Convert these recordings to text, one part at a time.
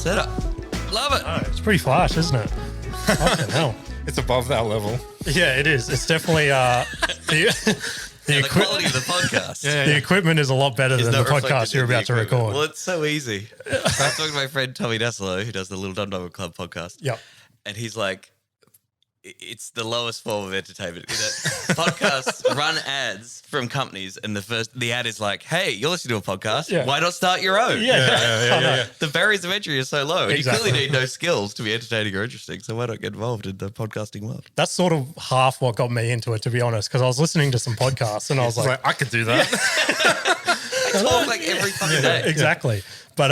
setup. Love it. Oh, it's pretty flash, isn't it? Fucking hell. It's above that level. Yeah, it is. It's definitely The quality of the podcast. The equipment is a lot better than the podcast you're about to record. Well, it's so easy. I was talking to my friend Tommy Dasilo, who does the Little Dum Dum Club podcast. Yep. And he's like, it's the lowest form of entertainment. Podcasts run ads from companies, and the ad is like, "Hey, you're listening to a podcast. Yeah. Why not start your own?" Yeah. The barriers of entry are so low, and Exactly. you clearly need no skills to be entertaining or interesting. So why not get involved in the podcasting world? That's sort of half what got me into it, to be honest, because I was listening to some podcasts and I was It's like, like, I could do that. I talk like every fucking day. exactly. But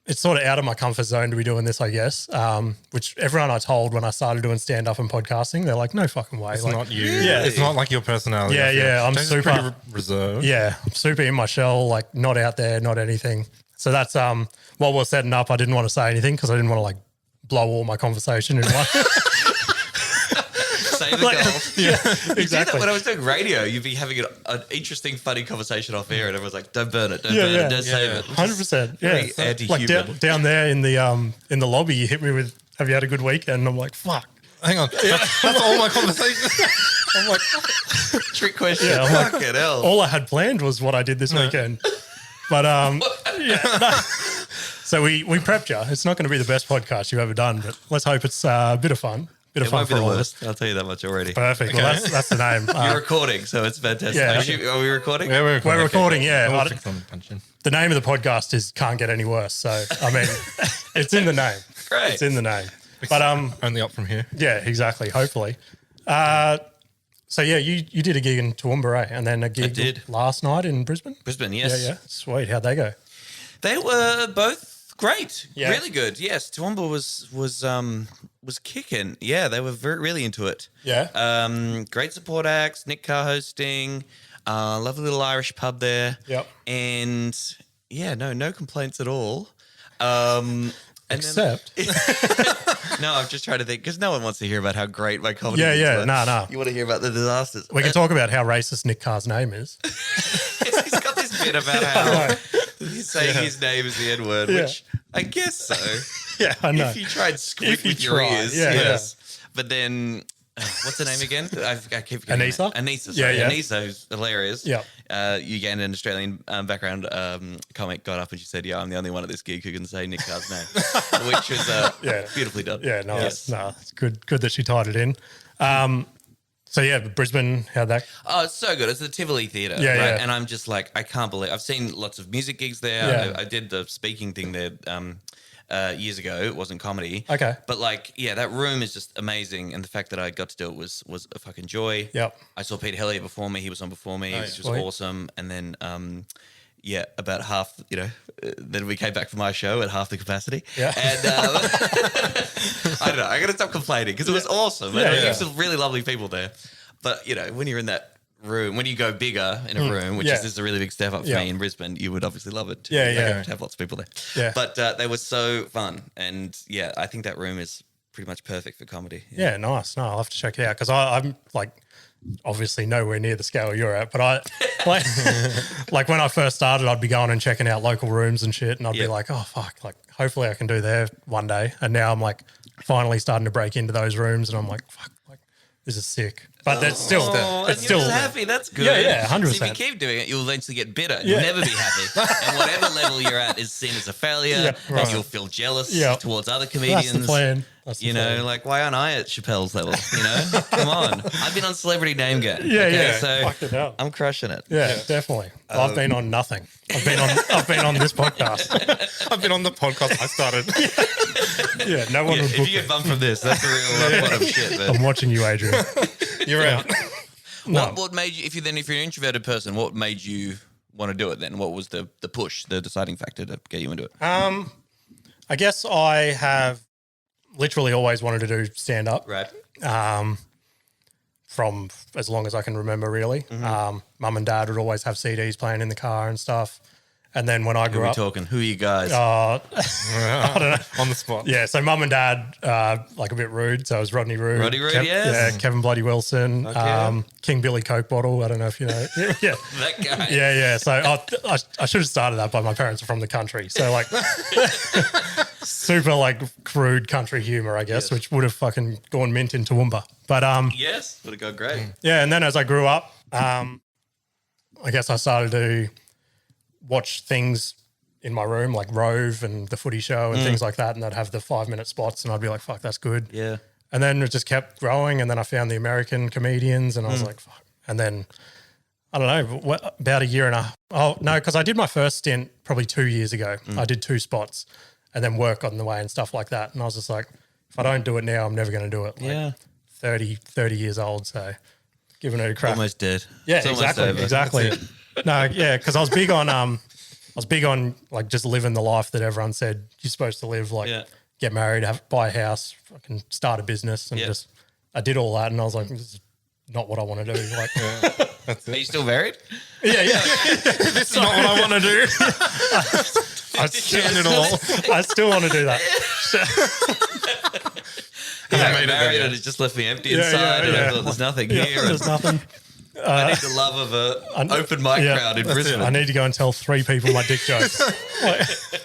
it's sort of out of my comfort zone to be doing this, I guess. Which everyone I told when I started doing stand up and podcasting, they're like, no fucking way. It's like, not you. Yeah. It's not like your personality. Yeah, I feel. yeah, I'm James is super- pretty reserved. Yeah, I'm super in my shell, like not out there, not anything. So that's while we're setting up, I didn't want to say anything because I didn't want to like blow all my conversation in one. Save the goal. Yeah, You do exactly. that when I was doing radio, you'd be having an interesting, funny conversation off air, and everyone's like, "Don't burn it, don't burn it, don't save it." 100%. Yeah, Very anti-human. like down there in the lobby, you hit me with, "Have you had a good weekend?" And I'm like, "Fuck." Hang on. That's all my conversation. I'm like, Trick question. Yeah, I'm like, Fucking hell. all I had planned was what I did this weekend. But so we prepped you. It's not going to be the best podcast you've ever done, but let's hope it's a bit of fun. Bit of It fun won't for be the all of worst. us. I'll tell you that much already. Perfect. Well, that's the name. You're recording, so it's fantastic. Yeah. Are we recording? Yeah, we're recording. We're recording, yeah. We'll I- fix some punching. The name of the podcast is Can't Get Any Worse. So, I mean, it's in the name. Great. It's in the name. But Only up from here. yeah, exactly. Hopefully. So yeah, you did a gig in Toowoomba, and then a gig did. last night in Brisbane. Brisbane, yes. Yeah. Sweet. How'd they go? They were both great. Yeah. Really good. Yes. Toowoomba was kicking. Yeah, they were really into it. Yeah. Great support acts, Nick Carr hosting, lovely little Irish pub there. Yep. And yeah, no complaints at all. And Except. no, I'm just trying to think because no one wants to hear about how great my comedy Yeah, is. yeah. but No. You want to hear about the disasters. We can talk about how racist Nick Carr's name is. He's got this bit about how he's saying his name is the N-word, Yeah. which I guess so. Yeah, I know. If you try and squint If you with your try, ears, yeah, yes. But then, what's her name again? I keep forgetting. Anissa? Anissa, Yeah, sorry. yeah. Anissa, who's hilarious. Yeah. Ugandan Australian background comic got up and she said, "Yeah, I'm the only one at this gig who can say Nick Carr's name," which was beautifully done. Yeah, no, Yes. it's good that she tied it in. So yeah, Brisbane, how'd that? Oh, it's so good. It's the Tivoli Theatre, Yeah, right? yeah. And I'm just like, I can't believe I've seen lots of music gigs there. Yeah. I did the speaking thing there years ago. It wasn't comedy. Okay. But like, yeah, that room is just amazing. And the fact that I got to do it was a fucking joy. Yep. I saw Pete Hellier before me. He was on before me, which was Sweet. awesome. And then, about half, then we came back for my show at half the capacity. Yeah. And I don't know. I got to stop complaining because it was awesome. Yeah, And yeah. there were some really lovely people there. But, when you're in that room, when you go bigger in a room, which Yeah. is a really big step up for Yeah. me in Brisbane, you would obviously love it. Yeah, yeah. To have lots of people there. Yeah. But they were so fun. And yeah, I think that room is pretty much perfect for comedy. Yeah, nice. No, I'll have to check it out because I'm like obviously nowhere near the scale you're at, but I like when I first started, I'd be going and checking out local rooms and shit, and I'd be Yeah. like, oh fuck, like hopefully I can do there one day. And now I'm like finally starting to break into those rooms, and I'm like, fuck, like this is sick. But that's still, Oh, it's and still you're just happy. That's good. Yeah, yeah, 100%. So if you keep doing it, you'll eventually get bitter. Yeah. You'll never be happy. And whatever level you're at is seen as a failure. Yeah, right. You'll feel jealous Yeah. towards other comedians. That's the plan. That's the plan. Like, why aren't I at Chappelle's level? Come on. I've been on Celebrity Name Game. Yeah, yeah. So Fucking hell. I'm crushing it. Yeah, definitely. I've been on nothing. I've been on this podcast. I've been on the podcast I started. Yeah, no one Yeah, would if book you get me. bumped from this, that's the real rock bottom shit, man. I'm watching you, Adrian. You're out. What made you, if you're an introverted person, what made you want to do it then? What was the push, the deciding factor to get you into it? I guess I have literally always wanted to do stand up. Right. From as long as I can remember, really. Mum and Dad would always have CDs playing in the car and stuff. And then when I Who grew are we up, talking? Who are you guys? I don't know. On the spot. Yeah, so mum and dad, like a bit rude. So it was Rodney Rude. Rodney Rude, yes. Yeah, Kevin Bloody Wilson, Okay. King Billy Coke Bottle. I don't know if you know. Yeah. That guy. Yeah. So I should have started that, but my parents are from the country. So like super like crude country humor, I guess, which would have fucking gone mint in Toowoomba. But Yes, would have gone great. yeah, and then as I grew up, I guess I started to watch things in my room like Rove and the Footy Show and things like that, and they'd have the 5-minute spots, and I'd be like, "Fuck, that's good." Yeah. And then it just kept growing, and then I found the American comedians, and I was like, "Fuck." And then I don't know, about a year and a oh no, because I did my first stint probably 2 years ago. I did 2 spots, and then work on the way and stuff like that. And I was just like, if I don't do it now, I'm never going to do it. Like, Yeah. 30 years old, so giving it a crack. Almost dead. Yeah, It's almost exactly, over. exactly. No, yeah, because I was big on like just living the life that everyone said you're supposed to live, like Yeah. get married, buy a house, fucking start a business, and Yeah. I did all that, and I was like, this is not what I want to do. Like, That's Are it. you still married? yeah. This is not what I want to do. I stand it all. I still want to do that. Yeah, made it married there, and it just left me empty Yeah, inside, and yeah. I thought there's nothing Yeah, here. there's nothing. I need the love of an open mic yeah, crowd in that's it. Brisbane. I need to go and tell 3 people my dick jokes.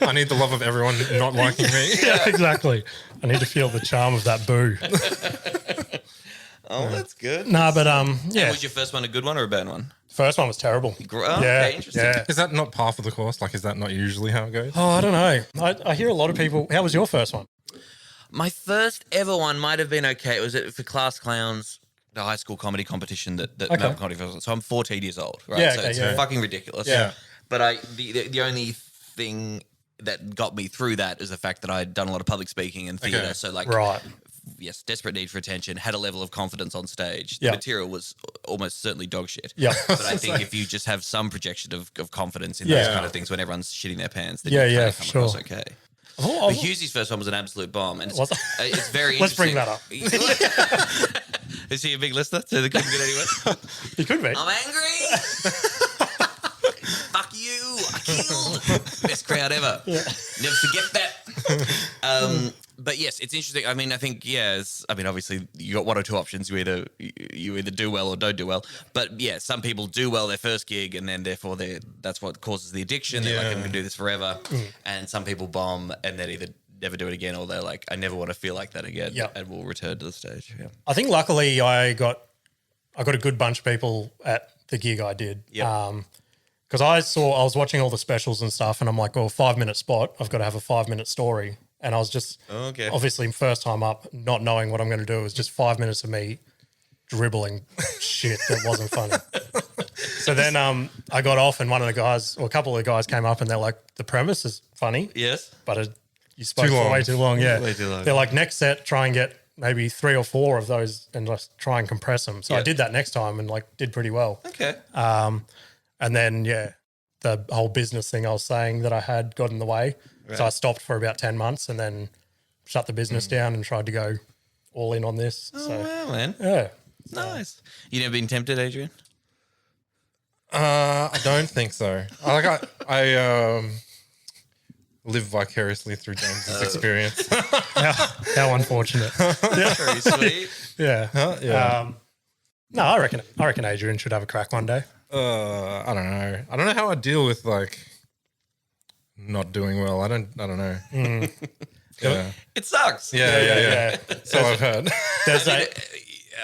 I need the love of everyone not liking me. Yeah, exactly. I need to feel the charm of that boo. Oh, that's good. Nah, but yeah. Was your first one a good one or a bad one? First one was terrible. Oh, Yeah, okay, interesting. yeah. Is that not par for the course? Like, is that not usually how it goes? Oh, I don't know. I hear a lot of people. How was your first one? My first ever one might have been okay. It was for Class Clowns, the high school comedy competition that Okay. Melbourne Comedy Festival. So I'm 14 years old, right? Yeah, so okay, it's yeah. fucking ridiculous. Yeah. But the only thing that got me through that is the fact that I'd done a lot of public speaking and theatre. Okay. So like, Right. yes, desperate need for attention, had a level of confidence on stage. Yeah. The material was almost certainly dog shit. Yeah. But I think if you just have some projection of confidence in Yeah. those kind of things when everyone's shitting their pants, then Yeah, you yeah, kind of come across sure. okay. Oh, But Hughesy's first one was an absolute bomb, and Was it? it's very Let's bring interesting. that up. Is he a big listener to the Couldn't Get Anywhere? You could be. I'm angry. Fuck you. I killed. Best crowd ever. Never forget that. But yes, it's interesting. I mean, I think, obviously you got one or two options. You either do well or don't do well. But yeah, some people do well their first gig and then therefore that's what causes the addiction. They're like, I'm going to do this forever. And some people bomb and then either never do it again or they're like, I never want to feel like that again. Yeah. And will return to the stage. Yeah. I think luckily I got a good bunch of people at the gig I did. Yep. Because I was watching all the specials and stuff, and I'm like, well, 5-minute spot, I've got to have a 5-minute story. And I was just Okay. obviously first time up, not knowing what I'm going to do. It was just 5 minutes of me dribbling shit that wasn't funny. So then I got off, and one of the guys, or a couple of the guys came up, and they're like, the premise is funny, Yes. but you spoke Too for long. way too long. Yeah. Way too long. They're like, next set, try and get maybe 3 or 4 of those and just try and compress them. So I Yeah. did that next time and like did pretty well. Okay. And then, the whole business thing I was saying that I had got in the way. Right. So I stopped for about 10 months and then shut the business down and tried to go all in on this. Oh, So, wow, man. yeah. Nice. You never been tempted, Adrian? I don't think so. I live vicariously through James's experience. How unfortunate. Very sweet. Yeah. Yeah. No, I reckon Adrian should have a crack one day. I don't know. I don't know how I deal with like not doing well. I don't know. Yeah. It sucks. Yeah. So I've heard. There's a,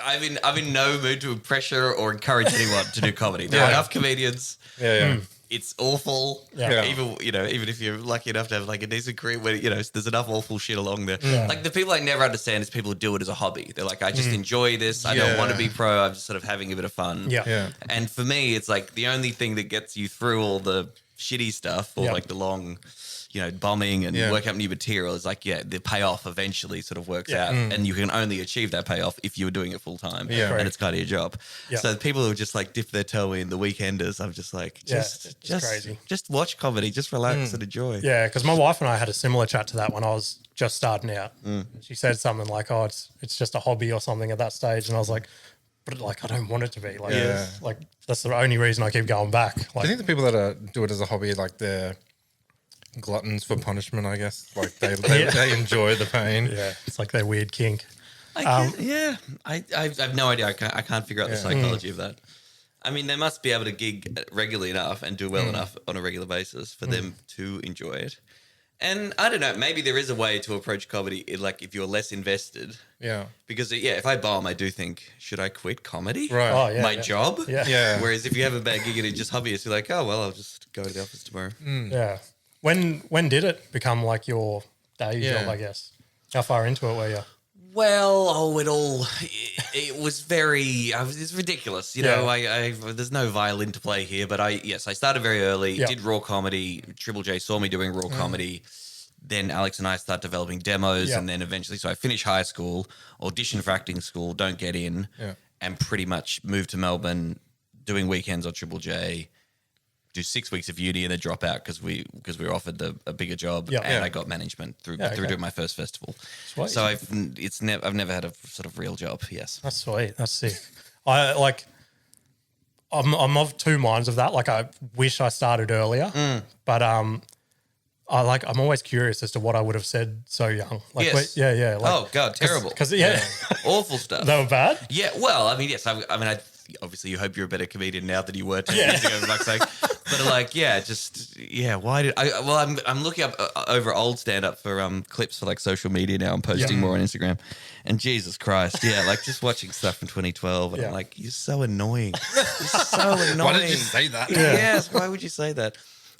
I'm in no mood to pressure or encourage anyone to do comedy. There are enough comedians. Yeah. It's awful. Yeah. Even if you're lucky enough to have like a decent career where, there's enough awful shit along there. Yeah. Like the people I never understand is people who do it as a hobby. They're like, I just enjoy this. I don't want to be pro. I'm just sort of having a bit of fun. yeah. Yeah. And for me, it's like the only thing that gets you through all the shitty stuff or Yeah. like the long, bombing and Yeah. work out new material is like, the payoff eventually sort of works Yeah. out. And you can only achieve that payoff if you were doing it full time. Yeah. And it's kind of your job. Yeah. So the people who just like dip their toe in, the weekenders, I'm just like, it's crazy. Just watch comedy, just relax and enjoy. Yeah, because my wife and I had a similar chat to that when I was just starting out. She said something like, "Oh, it's just a hobby or something at that stage," and I was like, but like I don't want it to be. Like, Yeah. like that's the only reason I keep going back. Do Like, you think the people that do it as a hobby, like they're gluttons for punishment? I guess like they enjoy the pain. yeah, it's like their weird kink. I have no idea. I can't figure out the psychology of that. I mean, they must be able to gig regularly enough and do well enough on a regular basis for them to enjoy it. And I don't know, maybe there is a way to approach comedy, like if you're less invested. Yeah. Because, if I bomb, I do think, should I quit comedy? Right. Oh, yeah, My job? Yeah. Yeah. Whereas if you have a bad gig and it's just hobbyist, you're like, oh, well, I'll just go to the office tomorrow. Yeah. When did it become like your day job, I guess? How far into it were you? Well, it was it's ridiculous. You know, there's no violin to play here, but I started very early, did raw comedy. Triple J saw me doing raw comedy. Then Alex and I start developing demos, and then eventually, so I finish high school, audition for acting school, don't get in, and pretty much move to Melbourne, doing weekends on Triple J, do 6 weeks of uni and then drop out because we were offered a bigger job, and I got management through doing my first festival. Sweet. So I've never had a sort of real job. Yes, That's sweet. That's sick. I'm of two minds of that. Like I wish I started earlier, but I'm always curious as to what I would have said so young. Like, yes. yeah. Like, oh God, terrible. Because awful stuff. they were bad. Yeah, well, I mean, yes. I mean, obviously, you hope you're a better comedian now than you were 10 years ago, for fuck's sake. But why did I? Well, I'm looking up over old stand up for clips for like social media now. I'm posting more on Instagram, and Jesus Christ, just watching stuff from 2012, and I'm like, you're so annoying. You're so annoying. Why did you say that? Yes, why would you say that?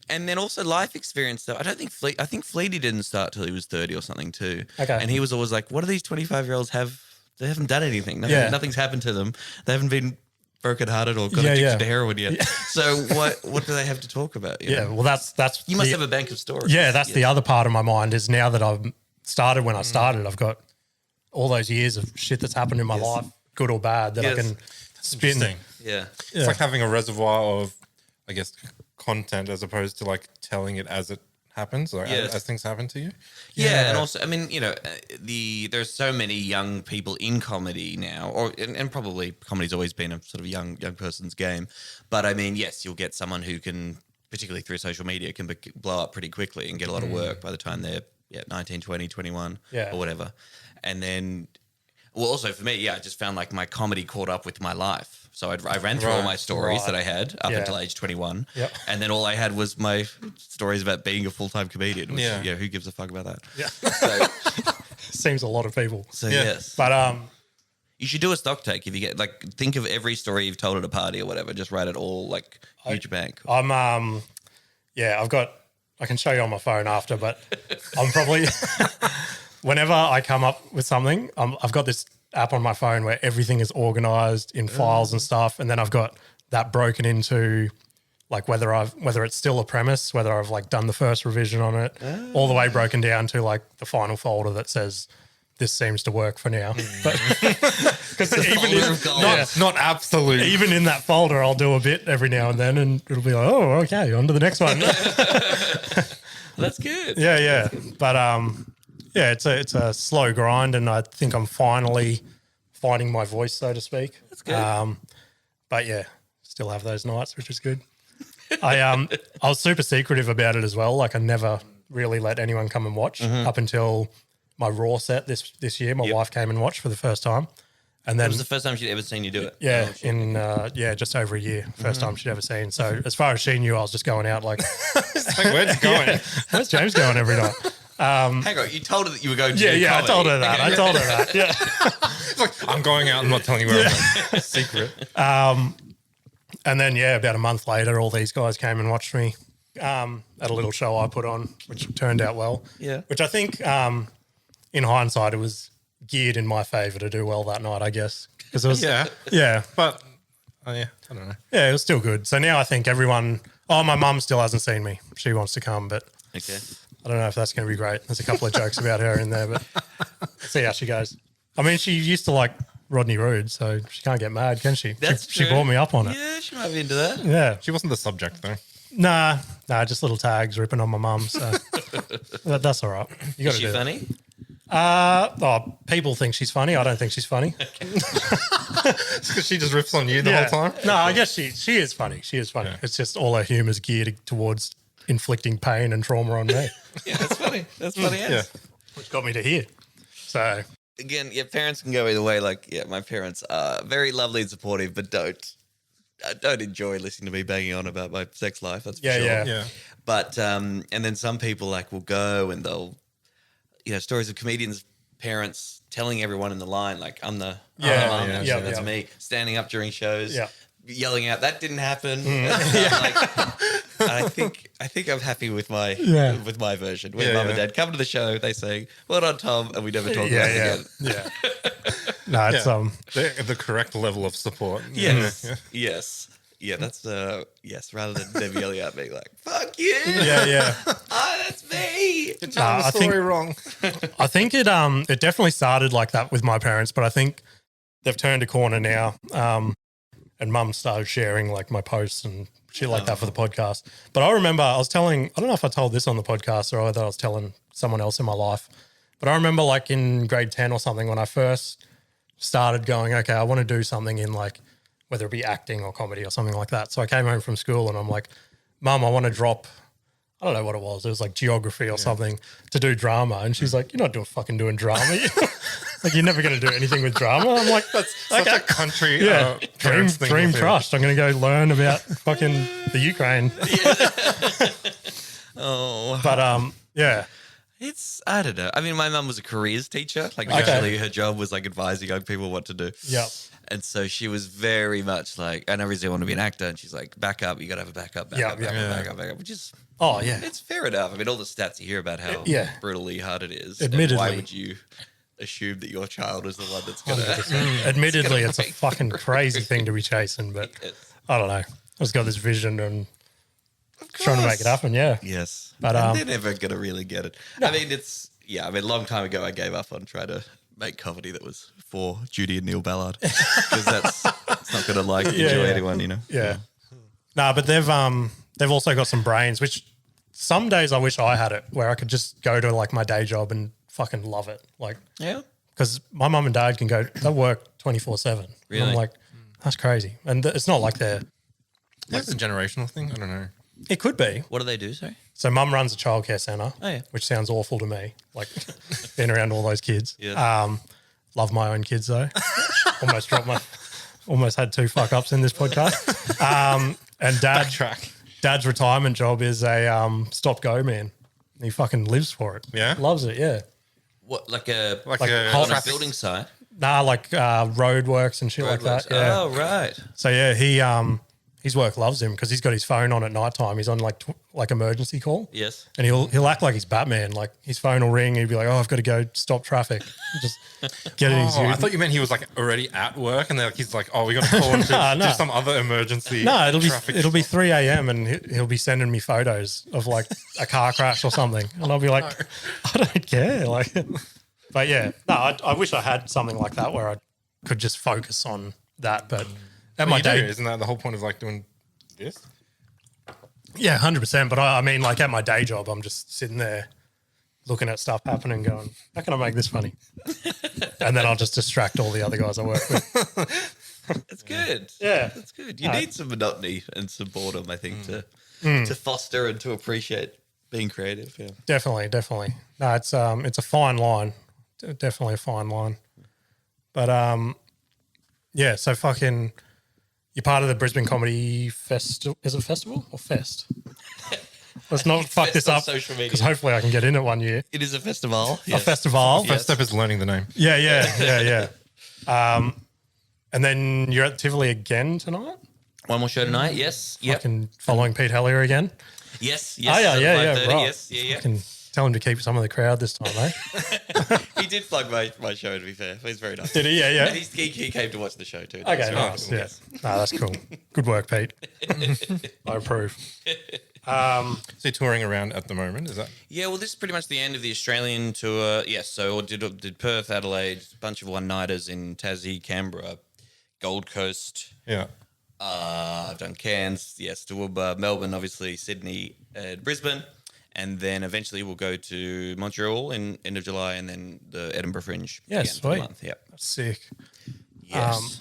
And then also life experience stuff. I think Fleety didn't start till he was 30 or something too. Okay. And he was always like, what do these 25-year-olds have? They haven't done anything. Nothing's happened to them. They haven't been broken-hearted or got addicted to heroin yet. Yeah. So what do they have to talk about? You know? Well, that's you must have a bank of stories. Yeah, that's the other part of my mind is now that I've started when I started, I've got all those years of shit that's happened in my life, good or bad, that I can spin. Yeah. It's like having a reservoir of, I guess, content as opposed to like telling it as it happens or as things happen to you. Yeah, and also, I mean, there's so many young people in comedy now, and probably comedy's always been a sort of young person's game. But I mean, yes, you'll get someone who can, particularly through social media, can blow up pretty quickly and get a lot of work by the time they're 19, 20, 21 or whatever. And then, well, also for me, I just found like my comedy caught up with my life. So I ran through all my stories that I had up until age 21. Yep. And then all I had was my stories about being a full-time comedian, which, who gives a fuck about that? Yeah. So, seems a lot of people. So, yes. But you should do a stock take if you get, like, think of every story you've told at a party or whatever. Just write it all, like, huge bank. I can show you on my phone after, but I'm probably, whenever I come up with something, I've got this app on my phone where everything is organized in files and stuff, and then I've got that broken into like whether it's still a premise, whether I've like done the first revision on it, all the way broken down to like the final folder that says this seems to work for now. But because not absolute, even in that folder, I'll do a bit every now and then, and it'll be like, oh, okay, on to the next one. That's good. Yeah. But it's a slow grind, and I think I'm finally finding my voice, so to speak. That's good. But yeah, still have those nights, which is good. I was super secretive about it as well. Like I never really let anyone come and watch up until my Raw set this year. My wife came and watched for the first time, and then it was the first time she'd ever seen you do it. Yeah, just over a year, first time she'd ever seen. So as far as she knew, I was just going out like, where's he going? Where's James going every night? Hang on, you told her that you were going to do comedy. I told her that. I told her that. Yeah. It's like, I'm going out. I'm not telling you where I'm going. Secret. And then, about a month later, all these guys came and watched me at a little show I put on, which turned out well. Yeah. Which I think, in hindsight, it was geared in my favour to do well that night, I guess. Because it was, But, I don't know. Yeah, it was still good. So now I think everyone, my mum still hasn't seen me. She wants to come, but okay. I don't know if that's going to be great. There's a couple of jokes about her in there, but see how she goes. I mean, she used to like Rodney Roode, so she can't get mad, can she? That's she brought me up on it. Yeah, she might be into that. Yeah. She wasn't the subject, though. Nah, just little tags ripping on my mum, so that's all right. Is she funny? People think she's funny. I don't think she's funny. It's because she just rips on you the whole time. No, I guess she is funny. She is funny. Yeah. It's just all her humour's geared towards inflicting pain and trauma on me, Yeah, that's funny. That's funny. Yeah. which got me to here. So Again, yeah, parents can go either way. Like, yeah, my parents are very lovely and supportive, but don't enjoy listening to me banging on about my sex life. That's for sure. Yeah. But and then some people like will go and they'll, stories of comedians' parents telling everyone in the line like, I'm the mum, that's me, standing up during shows, yelling out, that didn't happen. I think I'm happy with my version. When mum and dad come to the show, they say, "Well done, Tom," and we never talk about it again. Yeah. No, it's the correct level of support. Yes. Yeah. Yes. Yeah, that's rather than them yelling at me like, fuck you. Yeah. Oh, that's me. You're telling the story wrong. I think it definitely started like that with my parents, but I think they've turned a corner now. And mum started sharing like my posts and shit like that for the podcast. But I remember I don't know if I told this on the podcast or whether I was telling someone else in my life, but I remember like in grade 10 or something when I first started going, okay, I want to do something in like, whether it be acting or comedy or something like that. So I came home from school and I'm like, Mum, I want to drop, I don't know what it was. It was like geography or something to do drama. And she's like, you're not doing drama. Like, you're never going to do anything with drama. I'm like, that's Such a country dream crushed. I'm going to go learn about fucking the Ukraine. But yeah. I don't know. I mean, my mum was a careers teacher. Like, literally her job was like advising young people what to do. Yeah. And so she was very much like, I never really want to be an actor. And she's like, back up. You got to have a backup, backup, which is, it's fair enough. I mean, all the stats you hear about how brutally hard it is. Admittedly. Why would you assume that your child is the one that's going to... Admittedly, it's a fucking crazy thing to be chasing, but I don't know. I just got this vision and trying to make it happen, Yes. But and they're never going to really get it. No. I mean, a long time ago, I gave up on trying to make comedy that was for Judy and Neil Ballard because it's not going to enjoy anyone, Yeah. No, but they've also got some brains, which some days I wish I had it, where I could just go to like my day job and fucking love it. Like, because my mum and dad they work 24/7. Really? And I'm like, that's crazy. And it's not like they're... That's a generational thing. I don't know. It could be. What do they do, sorry? So mum runs a childcare centre, which sounds awful to me, like being around all those kids. Yeah. Love my own kids though. Almost had 2 fuck-ups in this podcast. And Dad's retirement job is a stop-go man. He fucking lives for it. Yeah? Loves it, yeah. What, like a whole building site? Nah, like road works and shit like that. Yeah. Oh, right. So yeah, his work loves him because he's got his phone on at night time. He's on like emergency call. Yes. And he'll act like he's Batman. Like his phone will ring. He'll be like, "Oh, I've got to go stop traffic." Just get in his. I thought you meant he was like already at work, and he's like, "Oh, we got to call him to do some other emergency." No, it'll be 3 a.m. and he'll be sending me photos of like a car crash or something, and I'll be like, "I don't care." Like, but yeah, no, I wish I had something like that where I could just focus on that, but. At my day, isn't that the whole point of like doing this? Yeah, 100%. But I mean, like at my day job, I'm just sitting there looking at stuff happening, going, "How can I make this funny?" And then I'll just distract all the other guys I work with. It's good. Yeah, that's good. You need some monotony and some boredom, I think, to foster and to appreciate being creative. Yeah, definitely. No, it's a fine line. Definitely a fine line. But yeah. So fucking. You're part of the Brisbane Comedy Festival. Is it festival or fest? Let's not fuck this up because hopefully I can get in it one year. It is a festival. A festival. First step is learning the name. Yeah. And then you're at Tivoli again tonight? One more show tonight, yes. Fucking following Pete Hellier again? Yes. Oh, yeah, right. Yes, yeah. Fucking tell him to keep some of the crowd this time, eh? He did plug my show, to be fair. He's very nice. Did he? Yeah. And he came to watch the show too. Okay, nice. Cool. Yeah. No, that's cool. Good work, Pete. I approve. So you're touring around at the moment, is that? Yeah, well, this is pretty much the end of the Australian tour. Yes, so did Perth, Adelaide, a bunch of one-nighters in Tassie, Canberra, Gold Coast. Yeah. I've done Cairns, yes, Toowoomba, Melbourne, obviously, Sydney, and Brisbane. And then eventually we'll go to Montreal in end of July, and then the Edinburgh Fringe. Yeah, again for the sweet. month. Yep. Sick. Yes.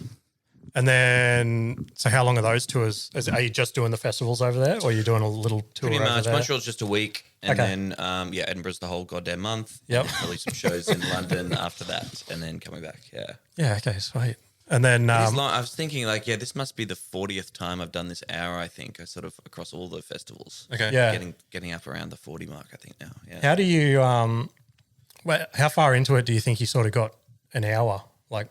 And then, so how long are those tours? Are you just doing the festivals over there, or are you doing a little tour Pretty over much. there? Montreal's just a week, and Okay. then Edinburgh's the whole goddamn month. Yep. And then probably some shows in London after that, and then coming back. Yeah. Yeah, okay, sweet. And then, It's long. I was thinking, like, this must be the 40th time I've done this hour. I think I sort of across all the festivals. Okay. yeah. Getting up around the 40 mark. I think now. Yeah. How do you, how far into it do you think you sort of got an hour? Like,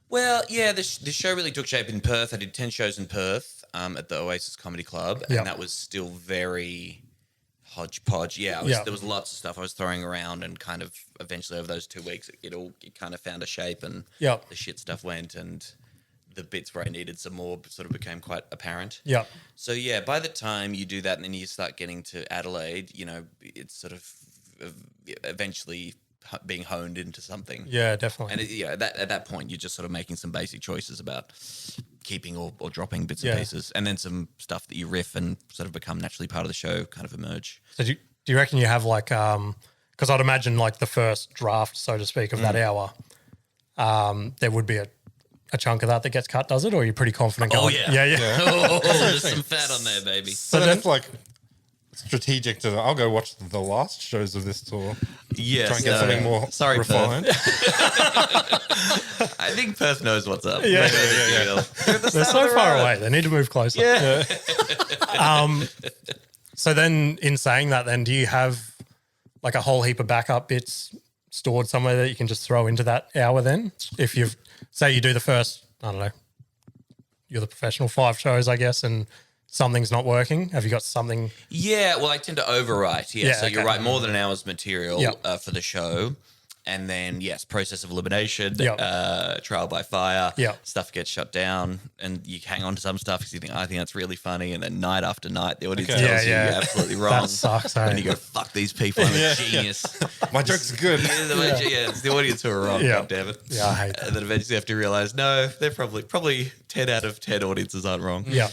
Well, yeah, the show really took shape in Perth. I did 10 shows in Perth at the Oasis Comedy Club, Yep. and that was still very hodgepodge. Yeah, there was lots of stuff I was throwing around, and kind of eventually over those 2 weeks, it kind of found a shape, and Yep. the shit stuff went, and the bits where I needed some more sort of became quite apparent. yeah, So yeah, by the time you do that, and then you start getting to Adelaide, it's sort of eventually being honed into something. yeah, definitely. And at that point, you're just sort of making some basic choices about keeping or dropping bits Yeah. and pieces, and then some stuff that you riff and sort of become naturally part of the show kind of emerge. So do you reckon you have like, because I'd imagine like the first draft, so to speak, of that hour, there would be a chunk of that gets cut, does it? Or are you pretty confident going? Yeah. Oh, there's some fat on there, baby. So then it's like strategic to. I'll go watch the last shows of this tour. Yes. Try and get something more refined. I think Perth knows what's up. Yeah. Yeah. They're so far away. They need to move closer. Yeah. So then in saying that, then do you have like a whole heap of backup bits stored somewhere that you can just throw into that hour then? If you've, say you do the first, I don't know, you're the professional 5 shows, I guess, and something's not working. Have you got something? Yeah, well, I tend to overwrite. Yeah, Yeah, so you okay. write more than an hour's material Yep. for the show. And then, yes, process of elimination, Yep. trial by fire, Yep. stuff gets shut down, and you hang on to some stuff because you think, I think that's really funny. And then night after night, the audience Okay. tells you Yeah. you're absolutely wrong. That sucks, eh? And you go, fuck these people, I'm a genius. My joke's good. It's the audience who are wrong, Yeah. God damn it. Yeah, I hate that. And then eventually you have to realize, no, they're probably 10 out of 10 audiences aren't wrong. Yeah.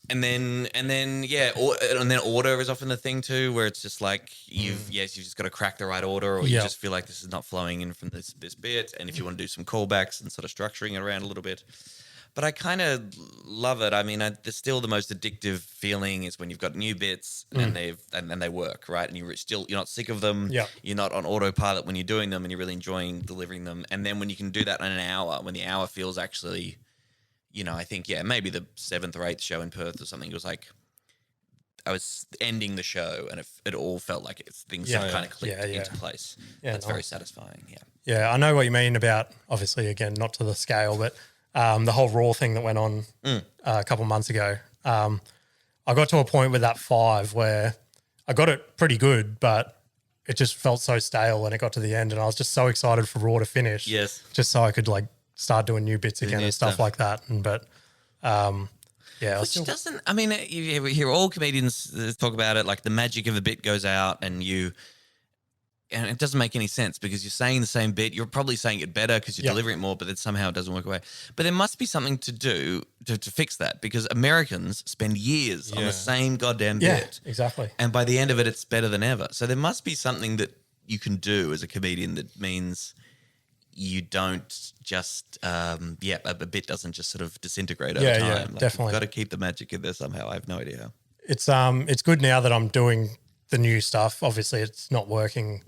And then order is often the thing too, where it's just like you've just got to crack the right order, or you Yeah. just feel like this is not flowing in from this bit. And if you want to do some callbacks and sort of structuring it around a little bit, but I kind of love it. I mean, still the most addictive feeling is when you've got new bits and they work, right? And you're not sick of them. Yeah. You're not on autopilot when you're doing them, and you're really enjoying delivering them. And then when you can do that in an hour, when the hour feels actually, I think, maybe the 7th or 8th show in Perth or something, it was like I was ending the show and it all felt like things kind of clicked into place. Yeah, That's nice. very satisfying, yeah. Yeah, I know what you mean about, obviously, again, not to the scale, but the whole Raw thing that went on a couple months ago. I got to a point with that 5 where I got it pretty good, but it just felt so stale when it got to the end, and I was just so excited for Raw to finish. Yes. Just so I could like start doing new bits again new and stuff stuff. like that. I Which still, doesn't, I mean, you hear all comedians talk about it, like the magic of a bit goes out and it doesn't make any sense because you're saying the same bit. You're probably saying it better because you're Yeah. delivering it more, but then somehow it doesn't work away. But there must be something to do to fix that, because Americans spend years on the same goddamn yeah, bit. exactly. And by the end of it, it's better than ever. So there must be something that you can do as a comedian that means you don't just, a bit doesn't just sort of disintegrate over Yeah, time. yeah, Like, definitely. You've got to keep the magic in there somehow. I have no idea how. It's good now that I'm doing the new stuff. Obviously, it's not working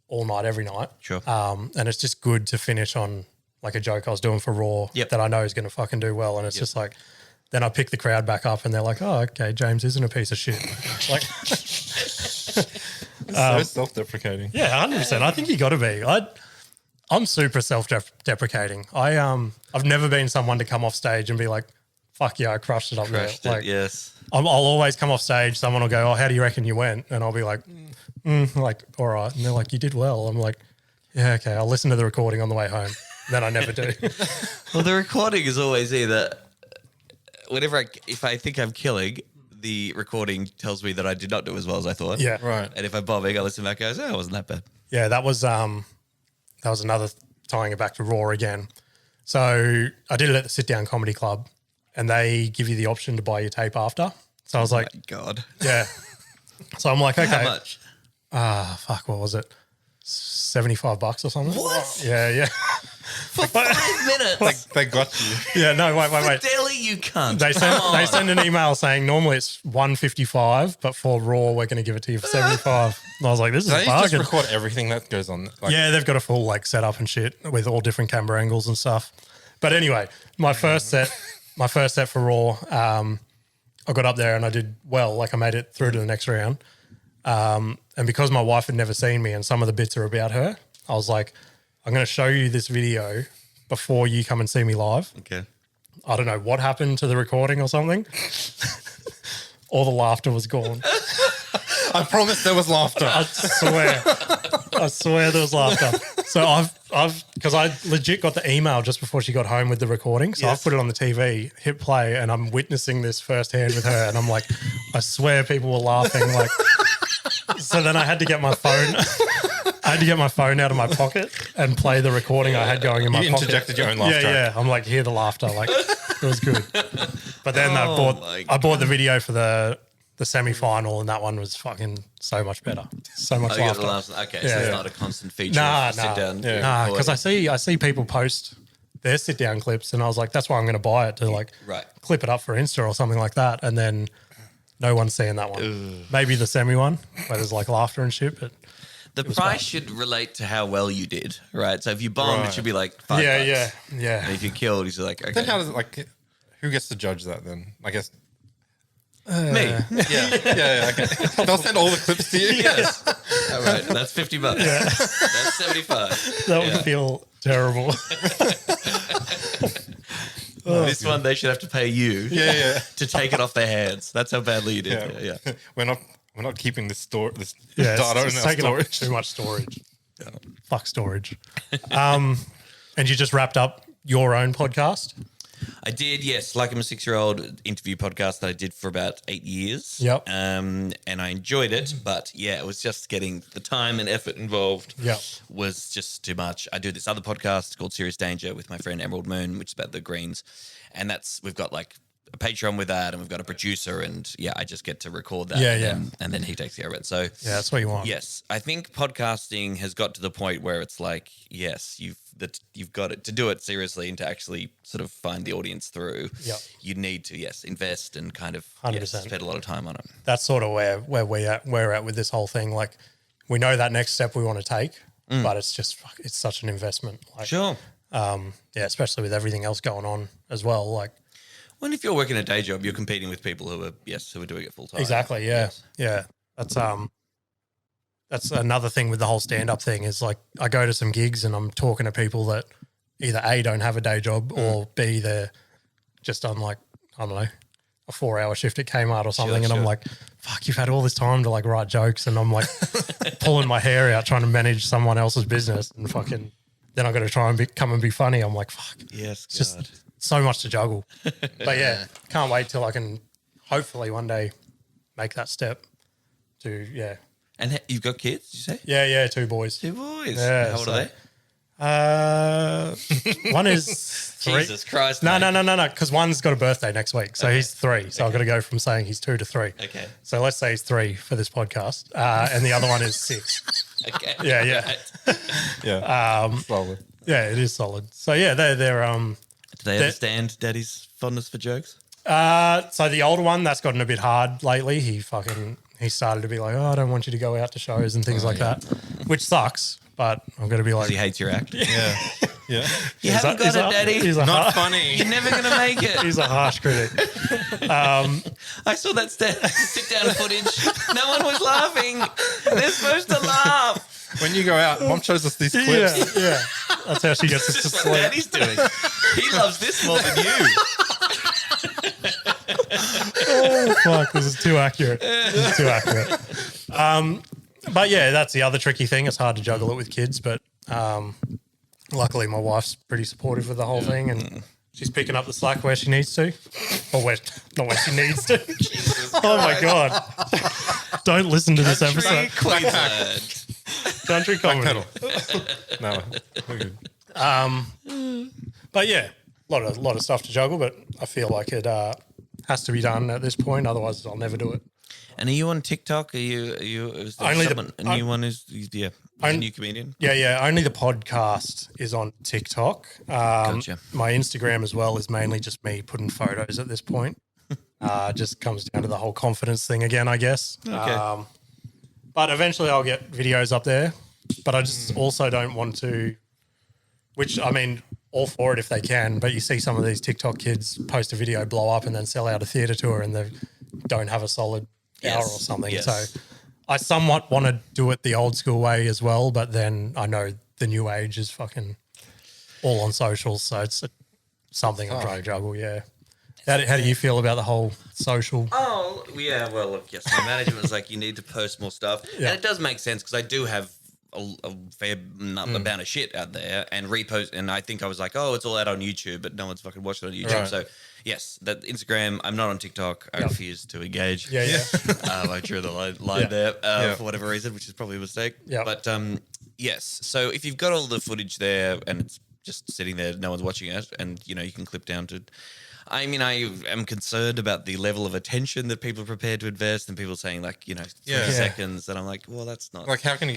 all night, every night. Sure. And it's just good to finish on like a joke I was doing for Raw Yep. that I know is going to fucking do well. And it's just like, then I pick the crowd back up and they're like, oh, okay, James isn't a piece of shit. Like, So self-deprecating. yeah, 100%. I think you got to be. I'm super self-deprecating. I've never been someone to come off stage and be like, fuck yeah, I crushed it up Crushed there. it, Like, yes. I'll always come off stage. Someone will go, oh, how do you reckon you went? And I'll be like, like, all right. And they're like, you did well. I'm like, yeah, okay. I'll listen to the recording on the way home. Then I never do. Well, the recording is always either if I think I'm killing, the recording tells me that I did not do as well as I thought. Yeah. Right. And if I'm bombing, I listen back and go, it wasn't that bad. Yeah, that was another tying it back to Raw again. So I did it at the Sit Down Comedy Club, and they give you the option to buy your tape after. So I was like, My God. yeah. So I'm like, okay. How much? Fuck, what was it? $75 or something? What? Yeah. For 5 minutes? They got you. Yeah, no, wait. Deli, you cunt. They Come send an email saying normally it's $155, but for Raw we're going to give it to you for $75. And I was like, this is Do a they just bargain. record everything that goes on? Like, Yeah, they've got a full like setup and shit with all different camera angles and stuff. But anyway, my first set for Raw, I got up there and I did well. Like I made it through to the next round. And because my wife had never seen me and some of the bits are about her, I was like, I'm going to show you this video before you come and see me live. Okay. I don't know what happened to the recording or something. All the laughter was gone. I promise there was laughter. I swear there was laughter. So because I legit got the email just before she got home with the recording. So I've put it on the TV, hit play, and I'm witnessing this firsthand with her. And I'm like, I swear people were laughing. Like, so then I had to get my phone. I had to get my phone out of my pocket and play the recording I had going in my You pocket. interjected your own laughter. Yeah. I'm like, hear the laughter. Like, it was good. But then I bought the video for the semi-final, and that one was fucking so much better. So much You got laughter. the last. Okay, so it's not a constant feature. Nah, Sit down. Nah, because I see people post their sit down clips, and I was like, that's why I'm going to buy it to like clip it up for Insta or something like that, and then no one's seeing that one. Ugh. Maybe the semi one where there's like laughter and shit, but The price should relate to how well you did, right? So if you bombed, it should be like $5. yeah. And if you killed, he's like, okay. Then how does it like? Who gets to judge that then? I guess. Me. Yeah. Okay. They'll send all the clips to you. Yes. All right. That's $50. That's 75. That would feel terrible. This one they should have to pay you. Yeah. To take it off their hands. That's how badly you did. Yeah. We're not keeping this this Yeah, data in it's our taking up storage. too much storage. Fuck storage. And you just wrapped up your own podcast? I did, yes. Like I'm a 6-year-old interview podcast that I did for about 8 years. Yep. And I enjoyed it, but yeah, it was just getting the time and effort involved was just too much. I do this other podcast called Serious Danger with my friend Emerald Moon, which is about the Greens. And we've got like a Patreon with that, and we've got a producer, and I just get to record that. And then he takes care of it. So that's what you want. Yes, I think podcasting has got to the point where it's like, yes, you've got it to do it seriously and to actually sort of find the audience through. You need to invest and kind of 100%. spend a lot of time on it. That's sort of where we're at with this whole thing. Like, we know that next step we want to take, but it's such an investment. Like, sure. Especially with everything else going on as well. Like, well, if you're working a day job, you're competing with people who are doing it full time. Exactly. Yeah. Yes. Yeah. That's another thing with the whole stand-up thing is like I go to some gigs and I'm talking to people that either A, don't have a day job or B, they're just on like, I don't know, a 4-hour shift at Kmart or something. I'm like, fuck, you've had all this time to like write jokes, and I'm like pulling my hair out trying to manage someone else's business, and fucking then I've got to try and come and be funny. I'm like, fuck. Yes, it's just so much to juggle. But yeah, can't wait till I can hopefully one day make that step to, And you've got kids, did you say? Yeah, 2 boys. 2 boys. Yeah, How old are they? One is 3. Jesus Christ. No, mate. because one's got a birthday next week. So he's 3. So I've got to go from saying he's 2 to 3. Okay. So let's say he's 3 for this podcast. And the other one is 6. Okay. Yeah. Yeah. Solid. Yeah, it is solid. So yeah, they're Do they understand Daddy's fondness for jokes? so the older one, that's gotten a bit hard lately. He started to be like, oh, I don't want you to go out to shows and things like that, which sucks. But I'm going to be like, He hates your act. Yeah. You haven't got it, Daddy. He's Not funny. You're never going to make it. He's a harsh critic. I saw that sit-down footage. No one was laughing. They're supposed to laugh. When you go out, Mom shows us these clips. Yeah. That's how she gets us to That's what sleep. Daddy's doing. He loves this more than you. Oh, fuck. This is too accurate. But yeah, that's the other tricky thing. It's hard to juggle it with kids, but luckily my wife's pretty supportive of the whole thing, and she's picking up the slack where she needs to. Or not where she needs to. Oh, my God. Don't listen to this episode. Queensland. Country comedy. No, we're good. But yeah, a lot of stuff to juggle, but I feel like it has to be done at this point. Otherwise, I'll never do it. And are you on TikTok? Is there Only a new one? Is a new comedian? Yeah. Only the podcast is on TikTok. Gotcha. My Instagram as well is mainly just me putting photos at this point. Just comes down to the whole confidence thing again, I guess. Okay. But eventually I'll get videos up there. But I just also don't want to, which I mean, all for it if they can. But you see some of these TikTok kids post a video, blow up, and then sell out a theatre tour, and they don't have a solid hour or something. Yes. So I somewhat want to do it the old school way as well. But then I know the new age is fucking all on socials. So it's something I'm trying to juggle, yeah. How do you feel about the whole social? Oh, yeah. Well, look, yes. My management was like, you need to post more stuff. Yeah. And it does make sense because I do have a fair amount of shit out there and repost. And I think I was like, oh, it's all out on YouTube, but no one's fucking watching it on YouTube. Right. So, yes, that Instagram, I'm not on TikTok. I refuse to engage. Yeah. I drew the line there for whatever reason, which is probably a mistake. Yeah. But, yes. So if you've got all the footage there and it's just sitting there, no one's watching it, and, you know, you can clip down to... I mean, I am concerned about the level of attention that people are prepared to invest, and people saying like, you know, 30 seconds, and I'm like, well, that's not Like, how can you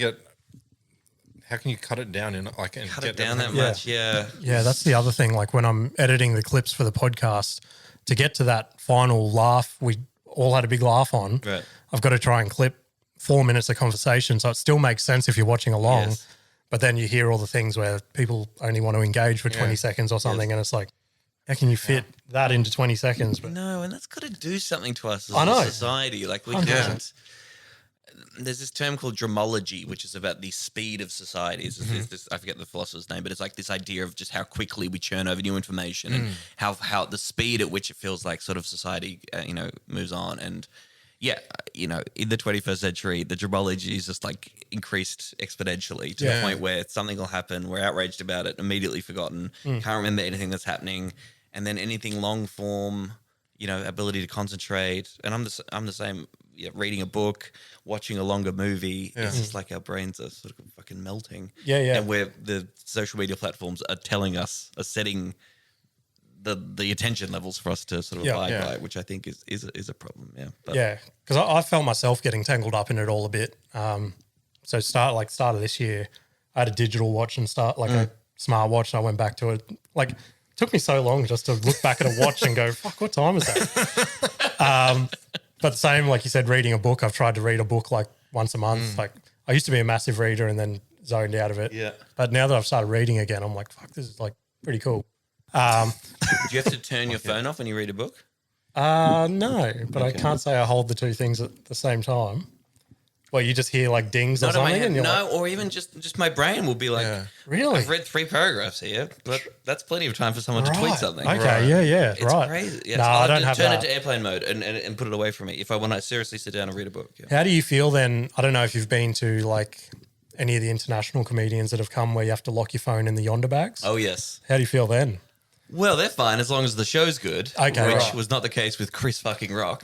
cut it down and cut it down that much? Yeah. Yeah, that's the other thing. Like when I'm editing the clips for the podcast, to get to that final laugh we all had a big laugh on, Right. I've got to try and clip 4 minutes of conversation. So it still makes sense if you're watching along, Yes. but then you hear all the things where people only want to engage for 20 seconds or something, and it's like, how can you fit that into 20 seconds? But No, and that's got to do something to us as I know. a society. Like we can't. There's this term called dramology, which is about the speed of societies. There's this, I forget the philosopher's name, but it's like this idea of just how quickly we churn over new information and how the speed at which it feels like sort of society, moves on. And yeah, you know, in the 21st century, the dramology is just like increased exponentially to the point where something will happen, we're outraged about it, immediately forgotten, can't remember anything that's happening, and then anything long form, you know, ability to concentrate. And I'm the same. Yeah, reading a book, watching a longer movie, it's just like our brains are sort of fucking melting. Yeah. And where the social media platforms are setting the attention levels for us to sort of abide by, which I think is a problem. Yeah. But yeah, because I felt myself getting tangled up in it all a bit. So start of this year, I had a digital watch and a smart watch, and I went back to it. Like, it took me so long just to look back at a watch and go, fuck, what time is that? But the same, like you said, reading a book, I've tried to read a book like once a month. Like, I used to be a massive reader and then zoned out of it. Yeah. But now that I've started reading again, I'm like, fuck, this is like pretty cool. do you have to turn your phone off when you read a book? No, but I can't say I hold the two things at the same time. Well, you just hear like dings or Not in my something, head, and you're no, like, or even just my brain will be like, really? I've read 3 paragraphs here, but that's plenty of time for someone to tweet Right. something. Okay, yeah, It's right. crazy. Yeah, No, so I don't have turn that. it to airplane mode and put it away from me if I want to seriously sit down and read a book. Yeah. How do you feel then? I don't know if you've been to like any of the international comedians that have come where you have to lock your phone in the Yonder bags. Oh, yes. How do you feel then? Well, they're fine as long as the show's good, Okay, which right. was not the case with Chris fucking Rock.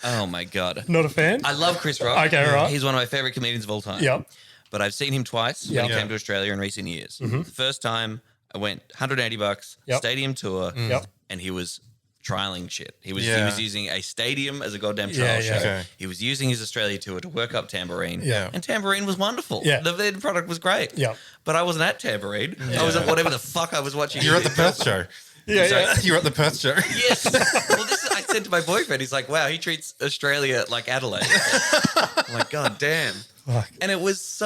Oh, my God. Not a fan? I love Chris Rock. Okay, right. He's one of my favorite comedians of all time. Yep. But I've seen him twice when he Yep. came to Australia in recent years. The first time I went $180, Yep. stadium tour, Yep. and he was trialing shit. He was Yeah. using a stadium as a goddamn trial Yeah, show. okay. He was using his Australia tour to work up Tambourine. Yeah. And Tambourine was wonderful. Yeah. The end product was great. Yeah. But I wasn't at Tambourine. I was at whatever the fuck I was watching. You're at the Perth show. Yeah. You're at the Perth show. Yes. Well, I said to my boyfriend, he's like, wow, he treats Australia like Adelaide. I'm like, God damn. Fuck. And it was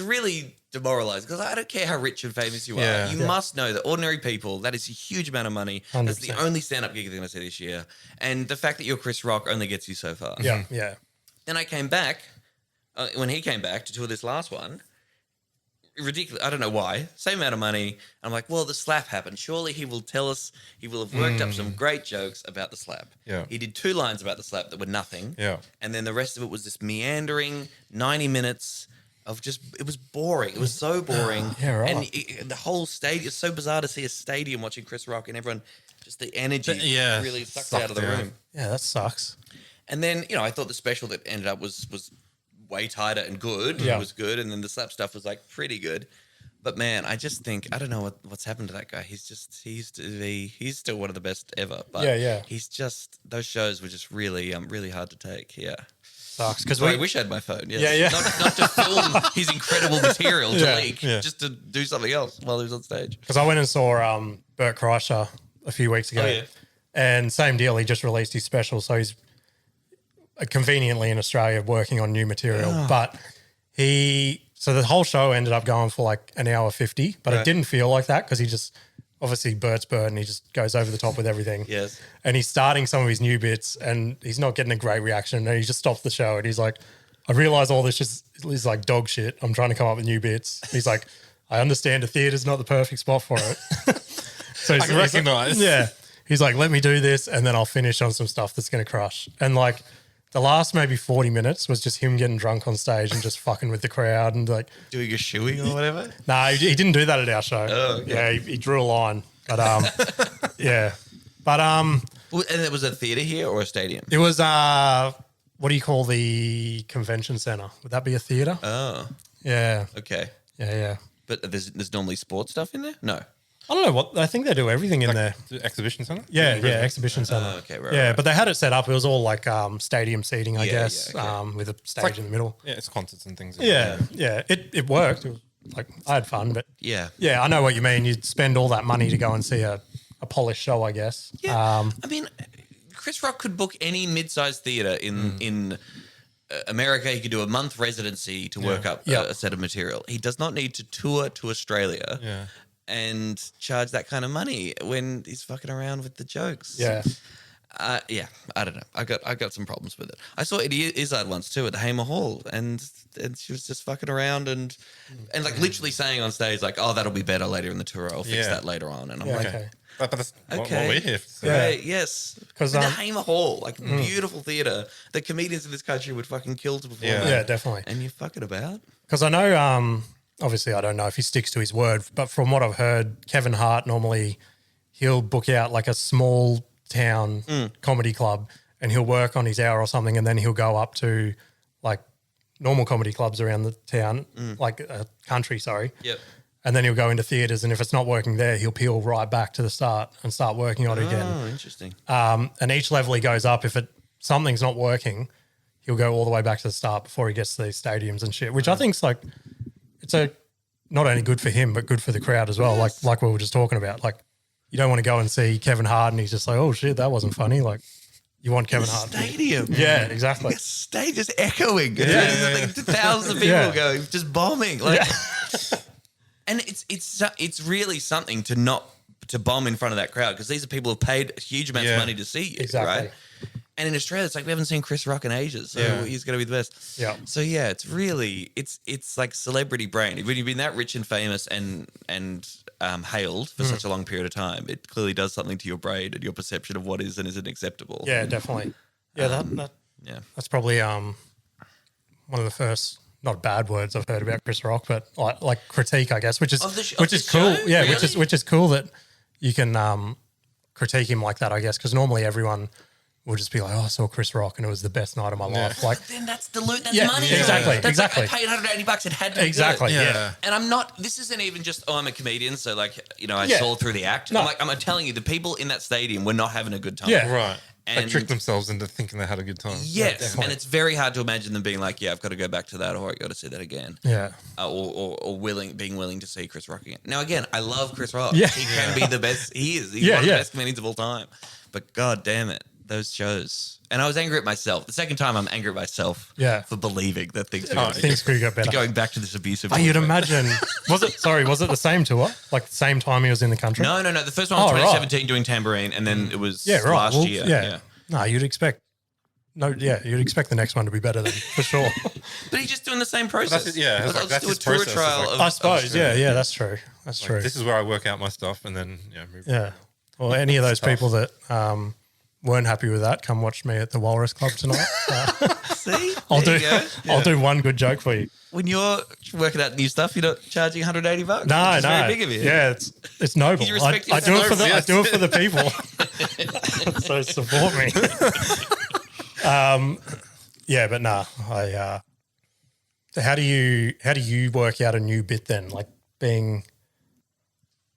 really demoralizing because I don't care how rich and famous you are. Yeah. You must know that ordinary people, that is a huge amount of money. That's the 100%. only stand-up gig they're going to see this year. And the fact that you're Chris Rock only gets you so far. Yeah. Yeah. Then I came back, when he came back to tour this last one, ridiculous. I don't know why. Same amount of money. I'm like, well, the slap happened. Surely he will tell us, he will have worked up some great jokes about the slap. Yeah. He did 2 lines about the slap that were nothing. Yeah. And then the rest of it was this meandering 90 minutes of just, it was boring. It was so boring. Yeah, right. And the whole stadium, it's so bizarre to see a stadium watching Chris Rock and everyone, just the energy really sucks out of the room. Yeah, that sucks. And then, I thought the special that ended up was way tighter and good. Yeah. It was good. And then the slap stuff was like pretty good. But man, I just think I don't know what's happened to that guy. He's still one of the best ever. But Yeah. he's just those shows were just really really hard to take. Yeah. Sucks because I wish I had my phone. Yes. Yeah. Not to film his incredible material to leak, yeah. just to do something else while he was on stage. Because I went and saw Bert Kreischer a few weeks ago. Oh, yeah. And same deal, he just released his special. So he's conveniently in Australia working on new material. But so the whole show ended up going for like an hour 50, but it didn't feel like that because he just, obviously Bert's Bert and he just goes over the top with everything. Yes. And he's starting some of his new bits and he's not getting a great reaction. And he just stops the show and he's like, I realize all this is like dog shit. I'm trying to come up with new bits. He's like, I understand a theatre's not the perfect spot for it. So I can recognise. Yeah. He's like, let me do this and then I'll finish on some stuff that's going to crush. And like the last maybe 40 minutes was just him getting drunk on stage and just fucking with the crowd and like Doing a shoeing or whatever. no, he didn't do that at our show. Oh, okay. Yeah, he drew a line. But yeah. But Well, and it was a theatre here or a stadium? it was what do you call the convention center? Would that be a theater? Oh, Yeah. okay. Yeah. But there's normally sports stuff in there? No. I don't know what I think they do everything in there. The exhibition centre? Yeah, exhibition center. okay, right, Yeah, right. but they had it set up. It was all like stadium seating, I guess, okay. with a stage like- in the middle. Yeah, it's concerts and things. Yeah. It worked. It was like I had fun, but Yeah. yeah, I know what you mean. You'd spend all that money to go and see a polished show, I guess. Yeah. I mean, Chris Rock could book any mid-sized theatre in America. He could do a month residency to work up a set of material. He does not need to tour to Australia and charge that kind of money when he's fucking around with the jokes. Yeah. Yeah, I don't know. I got some problems with it. I saw Eddie Izzard once too at the Hamer Hall, and she was just fucking around and like literally saying on stage like, "Oh, that'll be better later in the tour. I'll fix that later on." And I'm like, Okay. But that's what Okay. we're here for. Yeah. Right, yes. 'Cause, In the Hamer Hall, like beautiful theatre that comedians in this country would fucking kill to perform. Yeah. at. Yeah, definitely. And you're fucking about? Because I know, obviously, I don't know if he sticks to his word, but from what I've heard, Kevin Hart normally he'll book out like a small town comedy club and he'll work on his hour or something, and then he'll go up to like normal comedy clubs around the town, like country, sorry. Yep. And then he'll go into theatres, and if it's not working there, he'll peel right back to the start and start working on it again. Oh, interesting. And each level he goes up, if something's not working, he'll go all the way back to the start before he gets to these stadiums and shit, which I think's like it's not only good for him but good for the crowd as well. Yes. Like we were just talking about. Like you don't want to go and see Kevin Hart and he's just like, oh shit, that wasn't funny. Like you want Kevin Hart. Stadium. Yeah, exactly. The stage is echoing. Yeah. Like thousands of people Yeah. going, just bombing. Like, and it's really something to bomb in front of that crowd because these are people who have paid huge amounts of money to see you, Exactly. right? And in Australia, it's like we haven't seen Chris Rock in ages, so he's going to be the best. Yeah. So yeah, it's really it's like celebrity brain. When you've been that rich and famous and hailed for such a long period of time, it clearly does something to your brain and your perception of what is and isn't acceptable. Yeah, definitely. Yeah, that's probably one of the first not bad words I've heard about Chris Rock, but like critique, I guess, which is Of the cool. show? Yeah, Really? which is cool that you can critique him like that, I guess, because normally everyone will just be like, "Oh, I saw Chris Rock and it was the best night of my life." Like, Then that's the loot. That's Yeah, money. exactly, That's exactly. Like, I paid $180. It had to be exactly, good. yeah. And I'm not. This isn't even just. Oh, I'm a comedian, so like I Yeah. saw through the act. No. I'm telling you, the people in that stadium were not having a good time. Yeah. Right. They And- tricked themselves into thinking they had a good time. Yes, definitely. and it's very hard to imagine them being like, "Yeah, I've got to go back to that, or I got to see that again." Yeah. Or being willing to see Chris Rock again. Now, again, I love Chris Rock. Yeah. He can be the best. He is. He's Yeah, one of the yeah. best comedians of all time. But god damn it, those shows. And I was angry at myself. The second time, I'm angry at myself. Yeah. For believing that things were Oh, going to things could get better. going back to this abusive. Oh, you'd relationship. imagine. Was it the same tour? Like the same time he was in the country? No. The first one was Oh, right. 2017 doing Tambourine, and then it was Yeah, right. last Well, year. Yeah. No, you'd expect. No, yeah, you'd expect the next one to be better than for sure. But he's just doing the same process. that's it, yeah, Like, like, I'll that's just do a his tour process. trial It's like- of I suppose. Australia. Yeah, that's true. That's Like, true. this is where I work out my stuff, and then move. Yeah. Well, any of those tough. people that weren't happy with that, come watch me at the Walrus Club tonight. See, I'll There do. you go. I'll do one good joke for you. When you're working out new stuff, you're not charging $180. No, which is no. very big of you. Yeah, it's noble. You I respect do it for the. I yourself. do it for the people. So support me. Yeah, but nah. How do you work out a new bit then? Like being,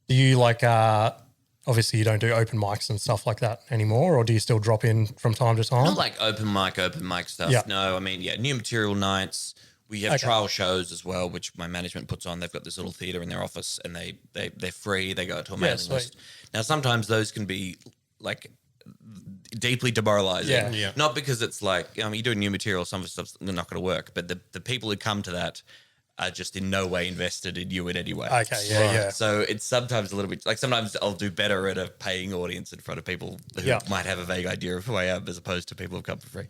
do you like, obviously you don't do open mics and stuff like that anymore, or do you still drop in from time to time? Not like open mic stuff. Yeah. No, I mean, new material nights. We have Okay. trial shows as well, which my management puts on. They've got this little theatre in their office, and they're free. They go to a mailing sweet. list. Now, sometimes those can be like deeply demoralizing. Yeah. Yeah. Not because it's like, you're doing new material, some of the stuff's not going to work, but the people who come to that are just in no way invested in you in any way. Okay, yeah. So it's sometimes a little bit like sometimes I'll do better at a paying audience in front of people who might have a vague idea of who I am as opposed to people who come for free.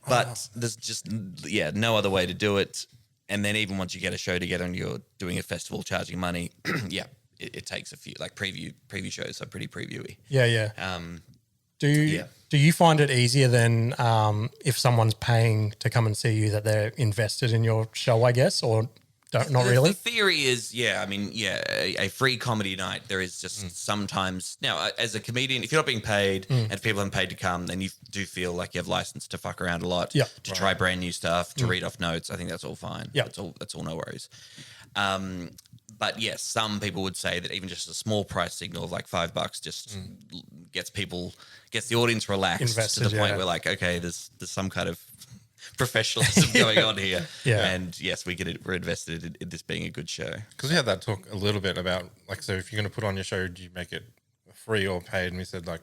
But there's just, no other way to do it. And then even once you get a show together and you're doing a festival charging money, it takes a few, like preview shows are pretty previewy. Yeah. Do you find it easier than if someone's paying to come and see you that they're invested in your show, I guess, or not really? The theory is, a free comedy night. There is just sometimes now as a comedian, if you're not being paid and if people haven't paid to come, then you do feel like you have license to fuck around a lot, to try brand new stuff, to read off notes. I think that's all fine. Yeah, that's all no worries. But yes, some people would say that even just a small price signal of like $5 just gets the audience relaxed Invested, to the point where like, okay, there's some kind of professionalism going on here. And yes, we're invested in this being a good show. Because we had that talk a little bit about, like, so if you're going to put on your show, do you make it free or paid? And we said, like,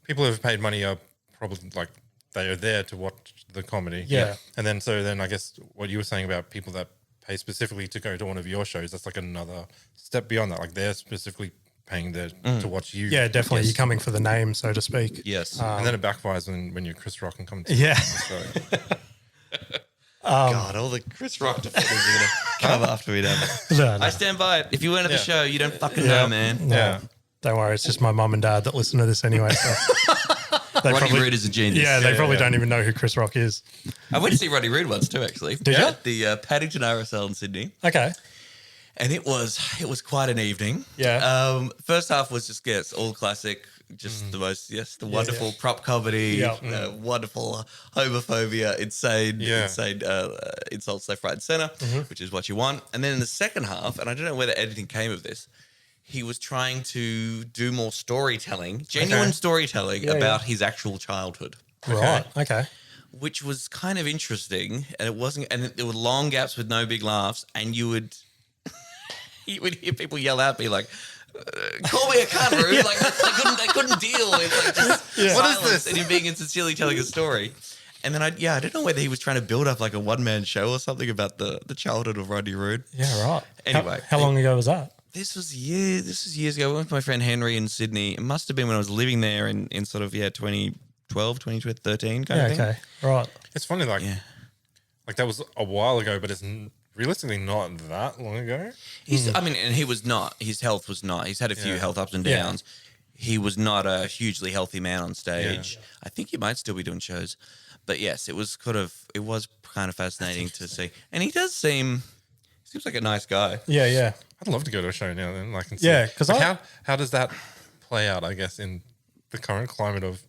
people who have paid money are probably, like, they are there to watch the comedy. Yeah. And then I guess what you were saying about people that pay specifically to go to one of your shows, that's like another step beyond that. Like, they're specifically paying to watch you. Yeah, definitely. You're coming for the name, so to speak. Yes. And then it backfires when you're Chris Rock and come to Yeah. the show. God, all the Chris Rock defenders are going to come after me now. No. I stand by it. If you weren't at the show, you don't fucking know, man. Yeah. Don't worry, it's just my mum and dad that listen to this anyway. So Rodney Rood is a genius. Yeah, they probably don't even know who Chris Rock is. I went to see Rodney Rood once too, actually. Did you? At the Paddington RSL in Sydney. Okay. And it was quite an evening. Yeah. First half was just all classic, just the most the wonderful prop comedy, wonderful homophobia, insane insults left, right, and center, which is what you want. And then in the second half, and I don't know whether anything came of this, he was trying to do more storytelling, genuine storytelling about his actual childhood. Right. Okay. Which was kind of interesting, and it wasn't. And there were long gaps with no big laughs, and you would hear people yell out, be like, "Call me a cunt, Rude!" Like they couldn't deal with like just silence and him being insincerely telling a story. And then I don't know whether he was trying to build up like a one-man show or something about the childhood of Rodney Rood. Yeah. Right. Anyway, how long ago was that? This was years ago. I went with my friend Henry in Sydney. It must have been when I was living there in sort of 2012, 2013 kind of thing. Okay. Right. It's funny, like that was a while ago, but it's realistically not that long ago. And he was not. His health was not. He's had a few health ups and downs. He was not a hugely healthy man on stage. Yeah. I think he might still be doing shows. But yes, it was kind of fascinating to see. And he seems like a nice guy. Yeah. Yeah. I'd love to go to a show now then. Like, and see. Yeah, 'cause how does that play out, I guess, in the current climate of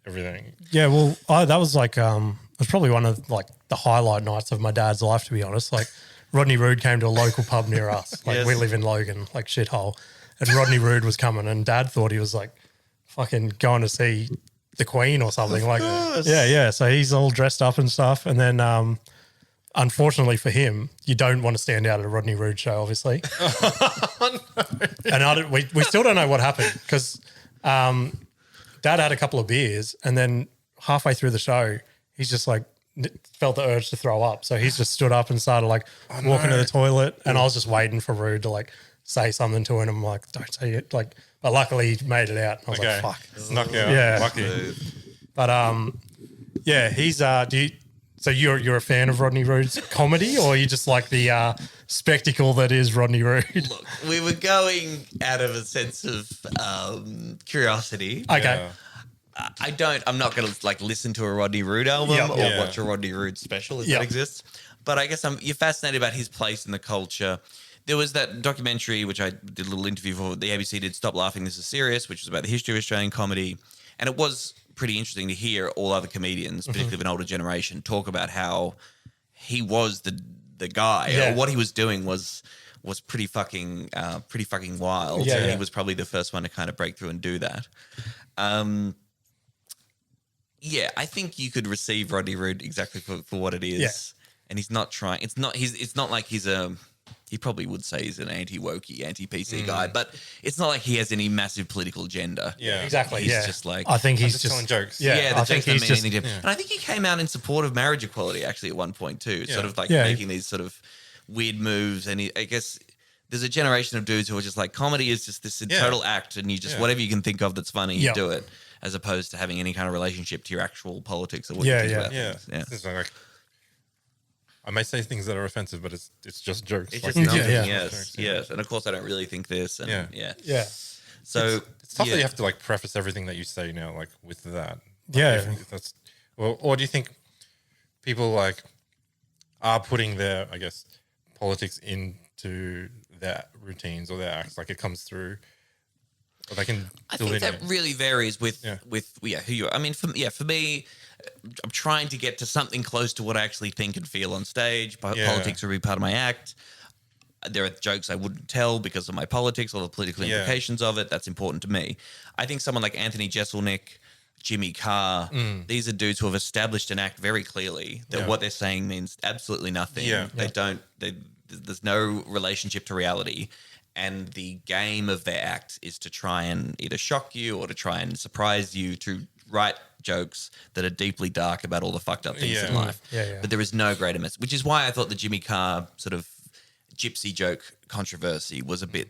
everything? Yeah, well, that was like, it was probably one of like the highlight nights of my dad's life, to be honest. Like, Rodney Rood came to a local pub near us. Like, we live in Logan, like shithole. And Rodney Rood was coming, and Dad thought he was like fucking going to see the Queen or something. Like, yeah. So he's all dressed up and stuff. And then, unfortunately for him, you don't want to stand out at a Rodney Rood show, obviously. And we still don't know what happened because Dad had a couple of beers, and then halfway through the show, he's just like felt the urge to throw up. So he's just stood up and started like walking to the toilet, and I was just waiting for Rood to like say something to him. I'm like, don't say it. Like, but luckily he made it out. I was like, fuck. Snuck out. Yeah. Lucky. But he's so you're a fan of Rodney Rood's comedy, or you just like the spectacle that is Rodney Rood? Look, we were going out of a sense of curiosity. Okay. I'm not going to like listen to a Rodney Rood album or watch a Rodney Rood special if that exists. But I guess you're fascinated about his place in the culture. There was that documentary, which I did a little interview for, the ABC did, Stop Laughing, This is Serious, which was about the history of Australian comedy. And it was pretty interesting to hear all other comedians, particularly of an older generation, talk about how he was the guy, or what he was doing was was pretty fucking wild. Yeah, and yeah. he was probably the first one to kind of break through and do that. Yeah, I think you could receive Rodney Rude exactly for what it is. Yeah. And he's not trying. It's not like he's he probably would say he's an anti-wokey, anti-PC guy, but it's not like he has any massive political agenda. Yeah. Exactly. He's yeah. just like, I think he's just just telling jokes. Yeah, the I think jokes don't he's mean just. anything to him. And I think he came out in support of marriage equality actually at one point too, sort of like Yeah. making these sort of weird moves. And I guess there's a generation of dudes who are just like, comedy is just this total act, and you just whatever you can think of that's funny, you do it, as opposed to having any kind of relationship to your actual politics or what you think about things. Yeah. It's like, I may say things that are offensive, but it's just jokes. It's Like, just nothing. Yeah. Yes. And of course, I don't really think this. And Yeah. Yeah. So it's tough that you have to like preface everything that you say now, like with that. Like, Yeah. if that's or do you think people like are putting their, I guess, politics into their routines or their acts? Like it comes through, or they can. I think that really varies with who you are. I mean, for me, I'm trying to get to something close to what I actually think and feel on stage. Politics will be part of my act. There are jokes I wouldn't tell because of my politics or the political implications of it. That's important to me. I think someone like Anthony Jeselnik, Jimmy Carr, these are dudes who have established an act very clearly that what they're saying means absolutely nothing. Yeah. There's no relationship to reality. And the game of their act is to try and either shock you or to try and surprise you, to write jokes that are deeply dark about all the fucked up things in life. Yeah. But there is no greater message, which is why I thought the Jimmy Carr sort of gypsy joke controversy was a bit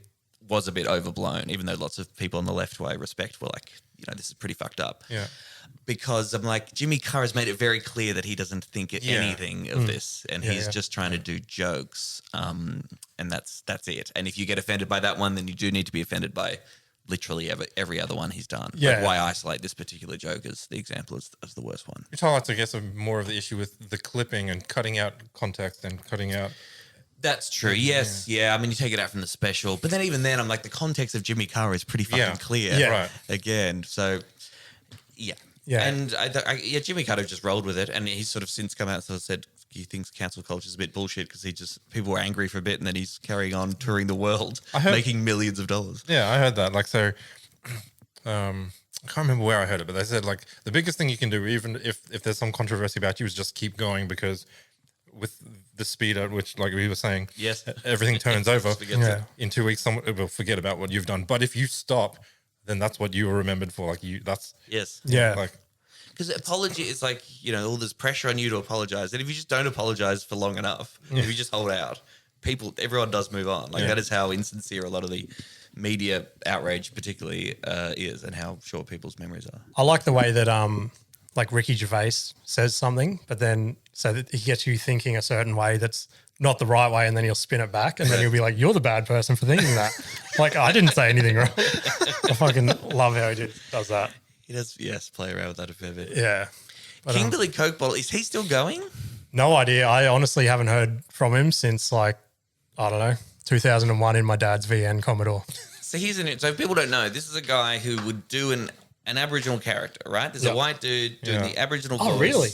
overblown, even though lots of people on the left, who I respect, were like, this is pretty fucked up. Yeah. Because I'm like, Jimmy Carr has made it very clear that he doesn't think anything of this, and he's just trying to do jokes, and that's it. And if you get offended by that one, then you do need to be offended by literally every other one he's done. Yeah. Like, why isolate this particular joke as the example as the worst one? Which highlights, I guess, more of the issue with the clipping and cutting out context and cutting out. That's true. Yes. Yeah. I mean, you take it out from the special, but then even then, I'm like, the context of Jimmy Carr is pretty fucking clear. Yeah. Right. Again. So, yeah. Yeah. And Jimmy Carr just rolled with it, and he's sort of since come out and sort of said he thinks cancel culture is a bit bullshit because people were angry for a bit, and then he's carrying on touring the world, making millions of dollars. Yeah, I heard that. Like, so, I can't remember where I heard it, but they said like the biggest thing you can do, even if there's some controversy about you, is just keep going, because with the speed at which, like we were saying, Yes, everything turns over. In 2 weeks, someone will forget about what you've done. But if you stop, then that's what you were remembered for. Like Like, because apology is like, all this pressure on you to apologize. And if you just don't apologize for long enough, if you just hold out, everyone does move on. Like that is how insincere a lot of the media outrage particularly is, and how short people's memories are. I like the way that like Ricky Gervais says something, but then so that he gets you thinking a certain way that's not the right way, and then he'll spin it back, and then he'll be like, "You're the bad person for thinking that." Like, I didn't say anything wrong. I fucking love how he does that. He does, play around with that a fair bit. Yeah. But, King Billy Coke Bottle, is he still going? no idea. I honestly haven't heard from him since, like, I don't know, 2001 in my dad's VN Commodore. So so if people don't know, this is a guy who would do an Aboriginal character, right? There's a white dude doing the Aboriginal voice. Oh, really?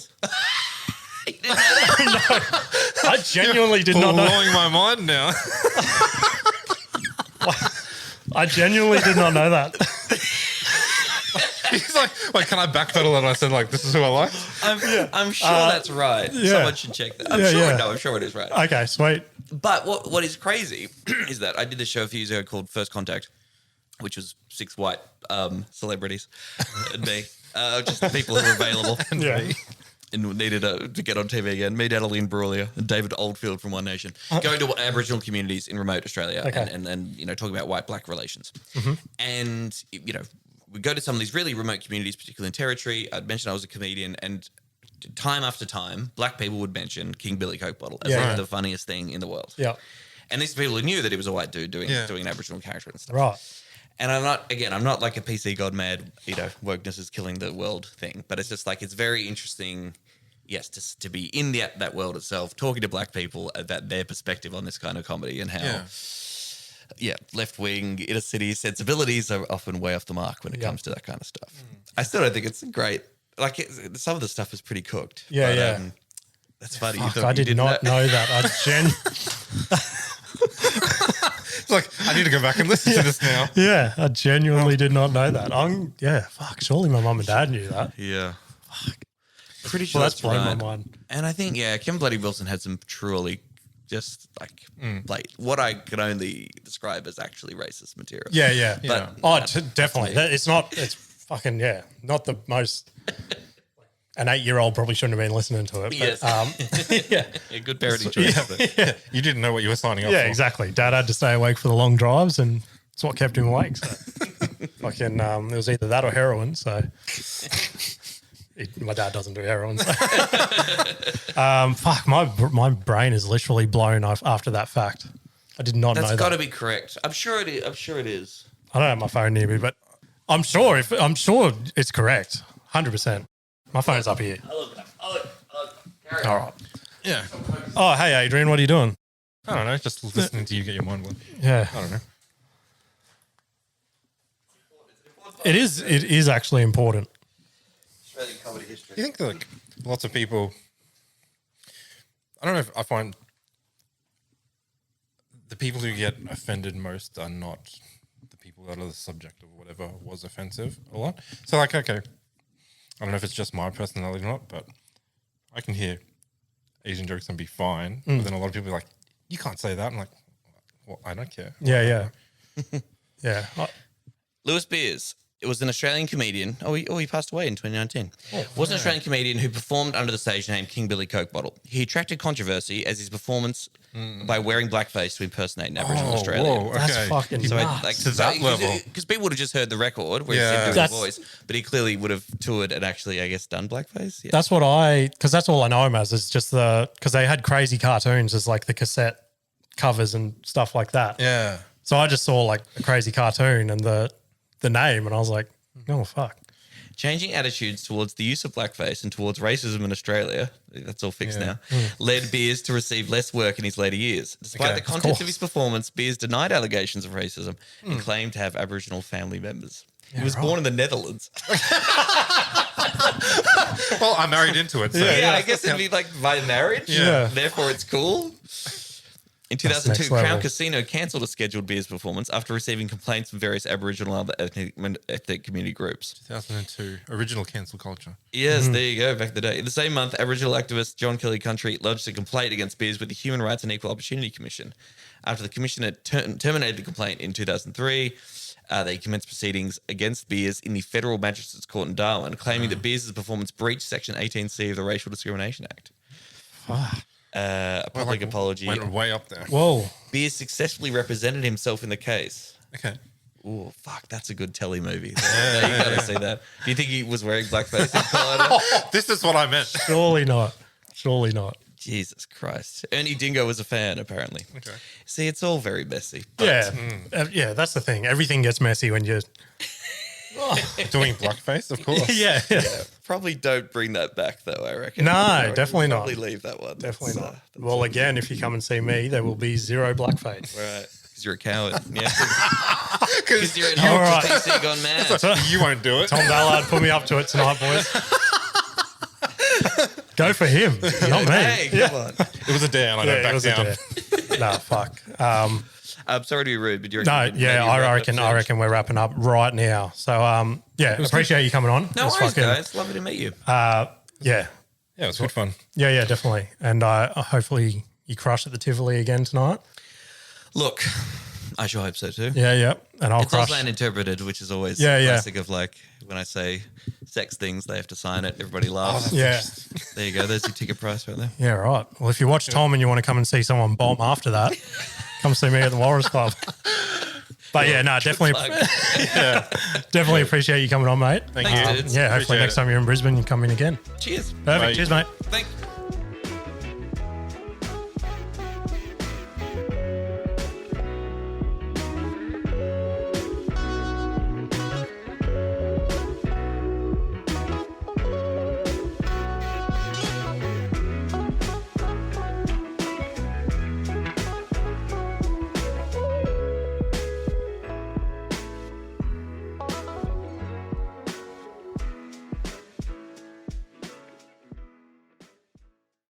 You didn't know that? I genuinely did not know. Blowing my mind now. I genuinely did not know that. He's like, wait, can I backpedal? And I said, like, this is who I like. I'm sure that's right. Someone should check that. I'm sure it is right. Okay, sweet. But what is crazy is that I did a show a few years ago called First Contact, which was 6 white celebrities and me, just the people who were available and needed to get on TV again. Me, Adeline Brawlier, and David Oldfield from One Nation, going to Aboriginal communities in remote Australia and talking about white-black relations. And, we go to some of these really remote communities, particularly in Territory. I'd mentioned I was a comedian, and time after time, black people would mention King Billy Coke Bottle as the funniest thing in the world. Yeah. And these people who knew that he was a white dude doing an Aboriginal character and stuff. Right. And I'm not like a PC god mad, wokeness is killing the world thing, but it's just like, it's very interesting, yes, to be in that world itself, talking to black people about their perspective on this kind of comedy and how, left-wing inner city sensibilities are often way off the mark when it comes to that kind of stuff. I still don't think it's great. Like, some of the stuff is pretty cooked. Yeah, but, that's funny. Fuck, I did not know that. like, I need to go back and listen to this now. Yeah, I genuinely did not know that. Fuck, surely my mum and dad knew that. Yeah. Pretty sure Well, that's blown right. my mind. And I think, Kevin Bloody Wilson had some truly just like what I can only describe as actually racist material. Yeah. But Definitely. It's fucking, not the most. An 8-year-old probably shouldn't have been listening to it. But, Yes. Yeah, good parenting choice. Yeah. You didn't know what you were signing up for. Yeah, exactly. Dad had to stay awake for the long drives, and it's what kept him awake. So, fucking, it was either that or heroin. So, my dad doesn't do heroin. So. Fuck, my brain is literally blown off after that fact. I did not know that. That's got to be correct. I'm sure it is. I don't have my phone near me, but I'm sure it's correct. 100%. My phone's up here. I'll look it up. Carry All on. right. Yeah. Oh, hey, Adrian, what are you doing? I don't know. Just listening to you get your mind blown. Yeah. I don't know. It is actually important. Australian comedy history. You think that like lots of people, I don't know if I find the people who get offended most are not the people that are the subject of whatever was offensive a lot. So like, okay, I don't know if it's just my personality or not, but I can hear Asian jokes and be fine. But then a lot of people are like, you can't say that. I'm like, well, I don't care. Yeah. Yeah. Lewis Beers. It was an Australian comedian. He passed away in 2019. Was an Australian comedian who performed under the stage name King Billy Coke Bottle. He attracted controversy as his performance by wearing blackface to impersonate an Aboriginal Australian. Whoa, That's okay. fucking So nuts. To that level. Because people would have just heard the record where he said doing the voice, but he clearly would have toured and actually, I guess, done blackface. Yeah. That's what because that's all I know him as is just because they had crazy cartoons as like the cassette covers and stuff like that. Yeah. So I just saw like a crazy cartoon and the name and I was like, oh, fuck. Changing attitudes towards the use of blackface and towards racism in Australia, that's all fixed now, led Beers to receive less work in his later years. Despite the contents of his performance, Beers denied allegations of racism and claimed to have Aboriginal family members. He was born in the Netherlands. Well, I married into it. So I guess it'd be like by marriage. Yeah. Therefore, it's cool. In That's 2002, next level. Crown Casino cancelled a scheduled Beers performance after receiving complaints from various Aboriginal and other ethnic community groups. 2002, original cancel culture. Yes, there you go, back in the day. In the same month, Aboriginal activist John Kelly Country lodged a complaint against Beers with the Human Rights and Equal Opportunity Commission. After the commissioner terminated the complaint in 2003, they commenced proceedings against Beers in the Federal Magistrates Court in Darwin, claiming that Beers' performance breached Section 18C of the Racial Discrimination Act. A public apology. Went way up there. Whoa. Beers successfully represented himself in the case. Okay. Oh, fuck, that's a good telly movie. You gotta see that. Do you think he was wearing blackface in Colorado? This is what I meant. Surely not. Jesus Christ. Ernie Dingo was a fan, apparently. Okay. See, it's all very messy. Yeah, that's the thing. Everything gets messy when you're... Doing blackface, of course. Yeah. Probably don't bring that back, though, I reckon. No, definitely not. Probably leave that one. Definitely That's, not. Well, again, if you come and see me, there will be zero blackface. Right. Because you're a coward. Yeah. Because you're an All ultra right. PC gone mad. You won't do it. Tom Ballard put me up to it tonight, boys. Go for him, not me. Hey, come on. It was a dare and I don't it back was down. a dare. No, fuck. I'm sorry to be rude, but you're No, yeah, I reckon we're wrapping up right now. So, appreciate you coming on. No It's worries, fucking- guys. Lovely to meet you. Yeah, Yeah, it was good fun. yeah, definitely. And hopefully you crush at the Tivoli again tonight. Look, I sure hope so too. Yeah. And I'll It's crush. also uninterpreted, which is always Yeah, yeah. classic of like when I say sex things, they have to sign it. Everybody laughs. Yeah. There you go. There's your ticket price right there. Yeah, right. Well, if you watch Tom and you want to come and see someone bomb after that, come see me at the Walrus Club. But yeah, no, definitely appreciate you coming on, mate. Thank Thanks, you. dudes. Yeah, hopefully Appreciate next it. time you're in Brisbane, you come in again. Cheers. Perfect. Bye. Cheers, mate. Thanks.